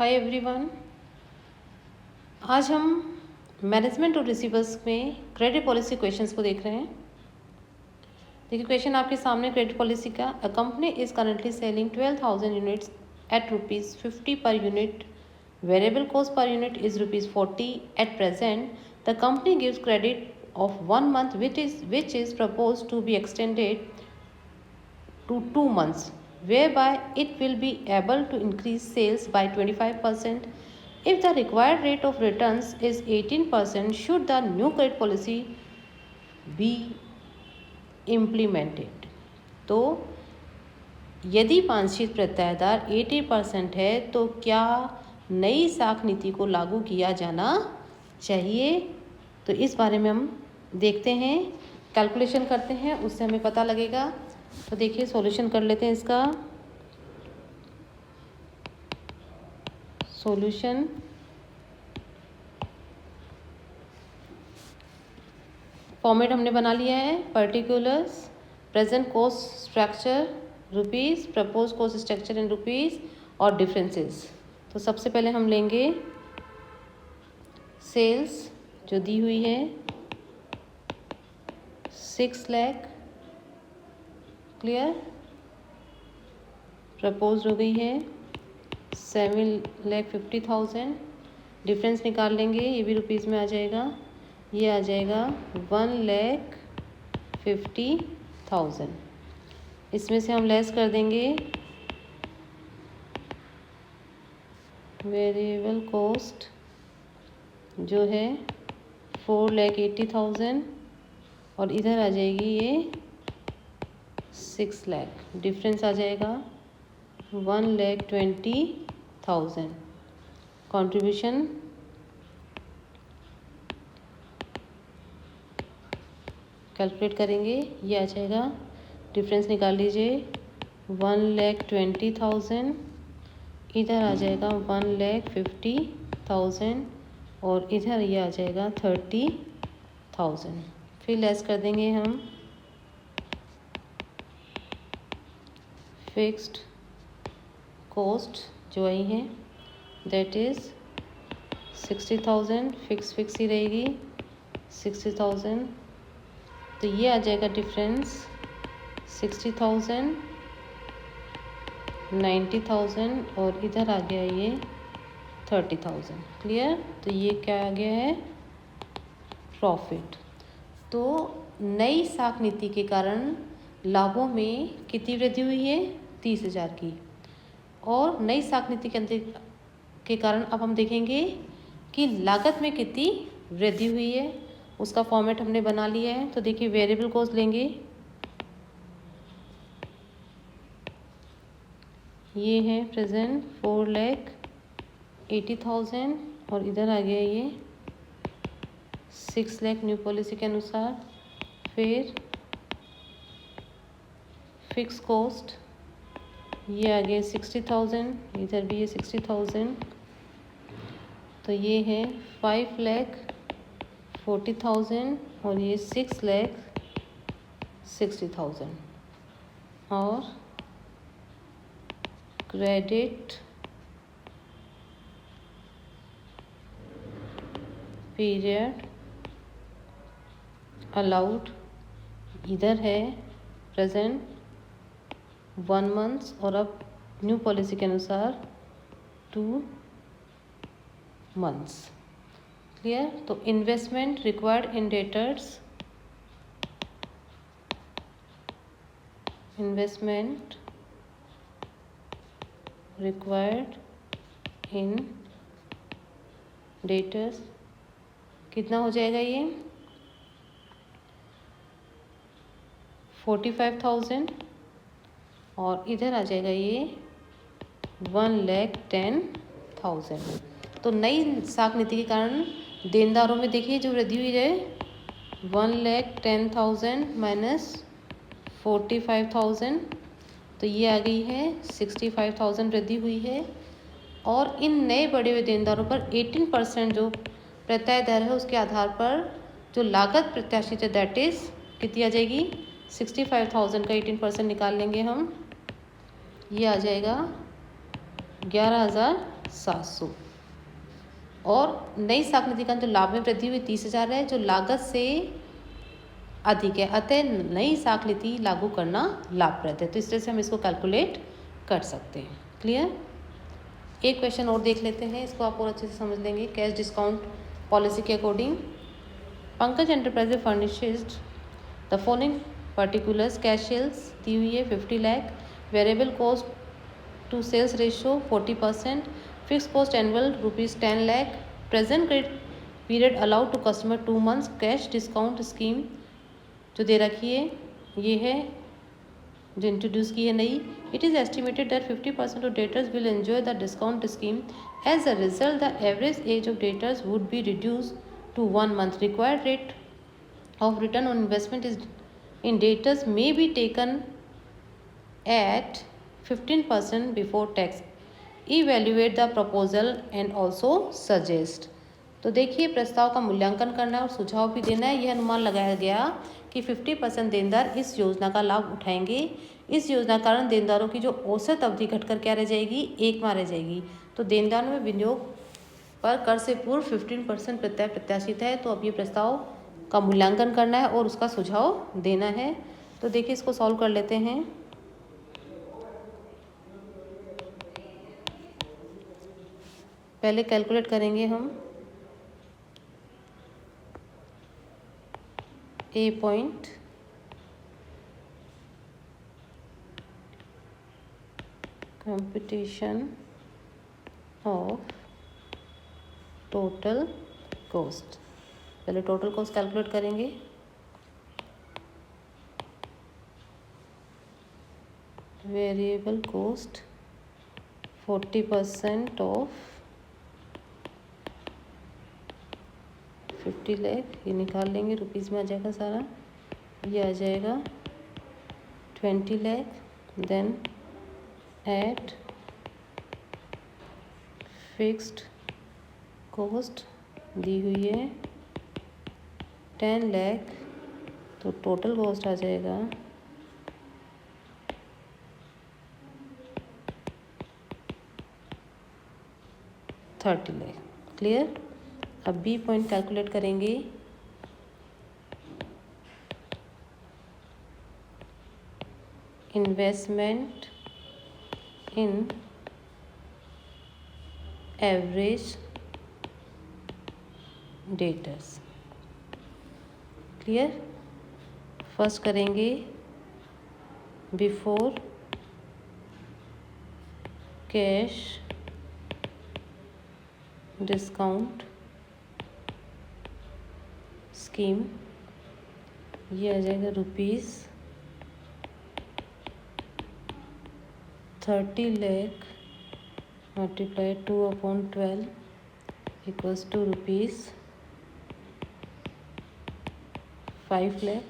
Hi everyone. आज हम management और रिसीवर्स में क्रेडिट पॉलिसी क्वेश्चंस को देख रहे हैं। देखिए क्वेश्चन आपके सामने क्रेडिट पॉलिसी का। A company is currently selling 12,000 units at ₹50 per unit. Variable cost per unit is ₹40 at present. The company gives credit of 1 month which is proposed to be extended to 2 months, whereby it will be able to increase sales by 25%. If the required rate of returns is 18%, should the new credit policy be implemented? तो यदि वांछित प्रत्यायदार 80% है तो क्या नई साख नीति को लागू किया जाना चाहिए? तो इस बारे में हम देखते हैं, कैलकुलेशन करते हैं, उससे हमें पता लगेगा। तो देखिए सॉल्यूशन कर लेते हैं इसका। सॉल्यूशन फॉर्मेट हमने बना लिया है। Particulars, present cost structure rupees, propose cost structure in rupees और डिफरेंसेस। तो सबसे पहले हम लेंगे सेल्स जो दी हुई है 6 लाख, क्लियर। प्रपोज हो गई है 7,50,000। डिफरेंस निकाल लेंगे, ये भी रुपीज़ में आ जाएगा, ये आ जाएगा 1,50,000। इसमें से हम लेस कर देंगे वेरिएबल कॉस्ट जो है 4,80,000 और इधर आ जाएगी ये 6 लाख। डिफरेंस आ जाएगा 1,20,000। कंट्रीब्यूशन कैलकुलेट करेंगे, ये आ जाएगा, डिफरेंस निकाल लीजिए 1,20,000, इधर आ जाएगा 1,50,000 और इधर ये आ जाएगा 30,000। फिर लेस कर देंगे हम फिक्स्ड कॉस्ट जो आई है, दैट इज़ 60,000। फिक्स ही रहेगी 60,000। तो ये आ जाएगा डिफरेंस 60,000, 90,000 और इधर आ गया ये 30,000। क्लियर। तो ये क्या आ गया है, प्रॉफिट। तो नई साख नीति के कारण लाभों में कितनी वृद्धि हुई है, 30,000 की। और नई साख नीति के कारण अब हम देखेंगे कि लागत में कितनी वृद्धि हुई है। उसका फॉर्मेट हमने बना लिया है। तो देखिए वेरिएबल कॉस्ट लेंगे, ये है प्रेजेंट 4,80,000 और इधर आ गया ये 6 लाख न्यू पॉलिसी के अनुसार। फिर फिक्स कॉस्ट ये आ गया 60,000, इधर भी ये 60,000। तो ये है 5,40,000 और ये 6,60,000। और क्रेडिट पीरियड अलाउड इधर है प्रेजेंट 1 month और अब न्यू पॉलिसी के अनुसार 2 months। क्लियर। तो investment required in debtors, investment required in debtors कितना हो जाएगा, ये 45,000 और इधर आ जाएगा ये 1,10,000। तो नई साख नीति के कारण देनदारों में देखिए जो वृद्धि हुई है 1,10,000 माइनस 45,000, तो ये आ गई है 65,000 वृद्धि हुई है। और इन नए बढ़े हुए देनदारों पर 18% जो प्रत्यय दर है उसके आधार पर जो लागत प्रत्याशित है दैट इज़ कितनी आ जाएगी, 65,000 का 18% निकाल लेंगे हम, ये आ जाएगा 11,000 700। और नई साख नीति का जो लाभ में वृद्धि हुई 30,000 है, जो लागत से अधिक है, अतः नई साख नीति लागू करना लाभप्रद है। तो इस तरह से हम इसको कैलकुलेट कर सकते हैं। क्लियर? एक क्वेश्चन और देख लेते हैं, इसको आप और अच्छे से समझ लेंगे। कैश डिस्काउंट पॉलिसी के according Pankaj enterprises furnished the following particulars. Cash sales दी हुई है 50 lakh, variable cost to sales ratio 40%, fix cost annual ₹10 lakh, present credit period allowed to customer 2 months. Cash discount scheme जो दे रखी है ये है जो इंट्रोड्यूस की है नई। It is estimated that 50% of debtors will enjoy the discount scheme. As a result the average age of debtors would be reduce to 1 month. Required rate of return on investment is in debtors may be taken at 15% before tax. Evaluate the proposal and also suggest. तो देखिए प्रस्ताव का मूल्यांकन करना है और सुझाव भी देना है। यह अनुमान लगाया गया कि 50% देनदार इस योजना का लाभ उठाएंगे। इस योजना के कारण देनदारों की जो औसत अवधि घटकर क्या रह जाएगी, 1 माह रह जाएगी। तो देनदारों में विनियोग पर कर से पूर्व 15% प्रत्यय प्रत्याशित है। तो अब ये प्रस्ताव का मूल्यांकन करना है और उसका सुझाव देना है। तो देखिए इसको सॉल्व कर लेते हैं। पहले कैलकुलेट करेंगे हम A point computation of total cost. पहले टोटल कॉस्ट कैलकुलेट करेंगे। वेरिएबल कॉस्ट 40% ऑफ 50 लाख, ये निकाल लेंगे, रुपीज़ में आ जाएगा सारा। ये आ जाएगा 20 lakh. Then at fixed cost दी हुई है 10 लाख, तो टोटल कॉस्ट आ जाएगा 30 लाख। क्लियर? अब बी पॉइंट कैलकुलेट करेंगे। Investment in average debtors. Clear? First करेंगे बिफोर कैश डिस्काउंट स्कीम, ये आ जाएगा ₹30 lakh multiply 2/12 equals to ₹5 lakh.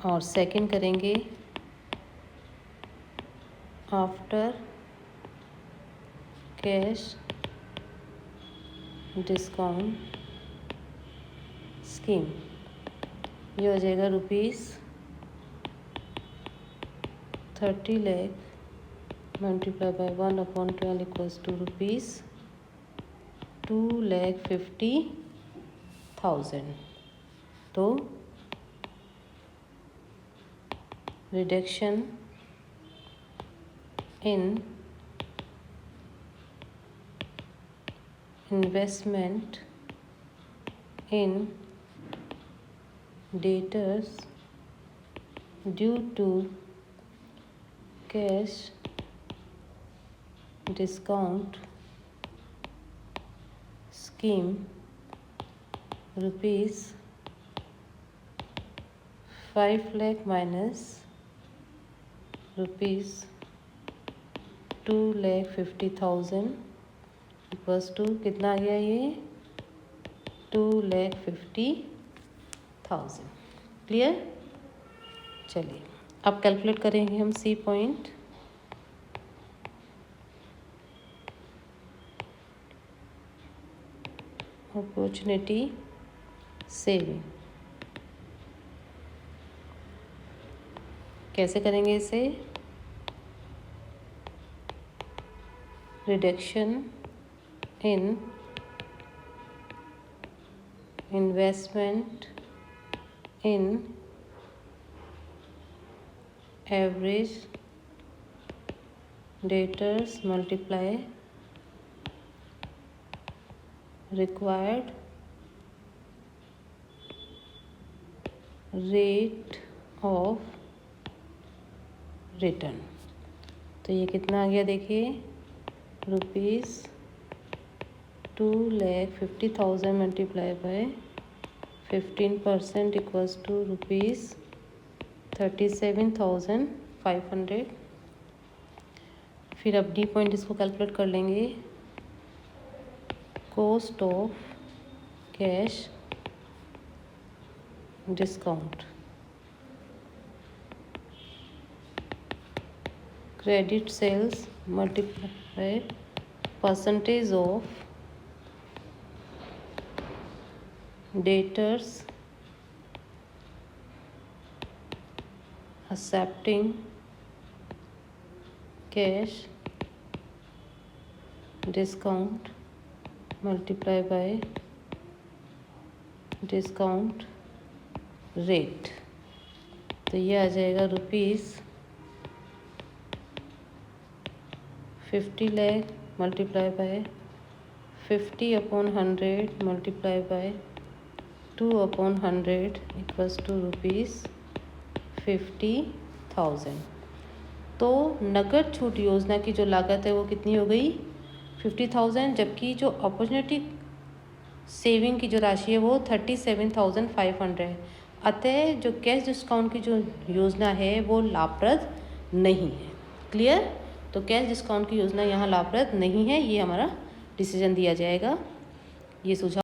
और सेकंड करेंगे आफ्टर कैश डिस्काउंट स्कीम, ये हो जाएगा ₹30 lakh multiply by 1/12 equals to ₹2,50,000। तो reduction in investment in debtors due to cash discount scheme ₹5 lakh minus ₹2,50,000 equals to कितना आ गया, ये 2,50,000। क्लियर? चलिए अब कैलकुलेट करेंगे हम सी पॉइंट। अपॉर्चुनिटी सेविंग कैसे करेंगे इसे? Reduction in investment in average debtors multiply required rate of return। तो ये कितना आ गया देखिए, ₹2,50,000 मल्टीप्लाई बाय 15% इक्वल्स टू ₹37,500। फिर अब डी पॉइंट इसको कैलकुलेट कर लेंगे। Cost of cash discount, credit sales multiply percentage of debtors accepting cash discount multiply by discount rate। तो ये आ जाएगा ₹50 lakh multiply by 50/100 multiply by 2/100 equals to ₹50,000। तो नकद छूट योजना की जो लागत है वो कितनी हो गई, 50,000, जबकि जो अपॉर्चुनिटी सेविंग की जो राशि है वो 37,500 है। अतः जो कैश डिस्काउंट की जो योजना है वो लाभप्रद नहीं है। क्लियर? तो कैश डिस्काउंट की योजना यहाँ लाभप्रद नहीं है, ये हमारा डिसीजन दिया जाएगा। ये सुझाव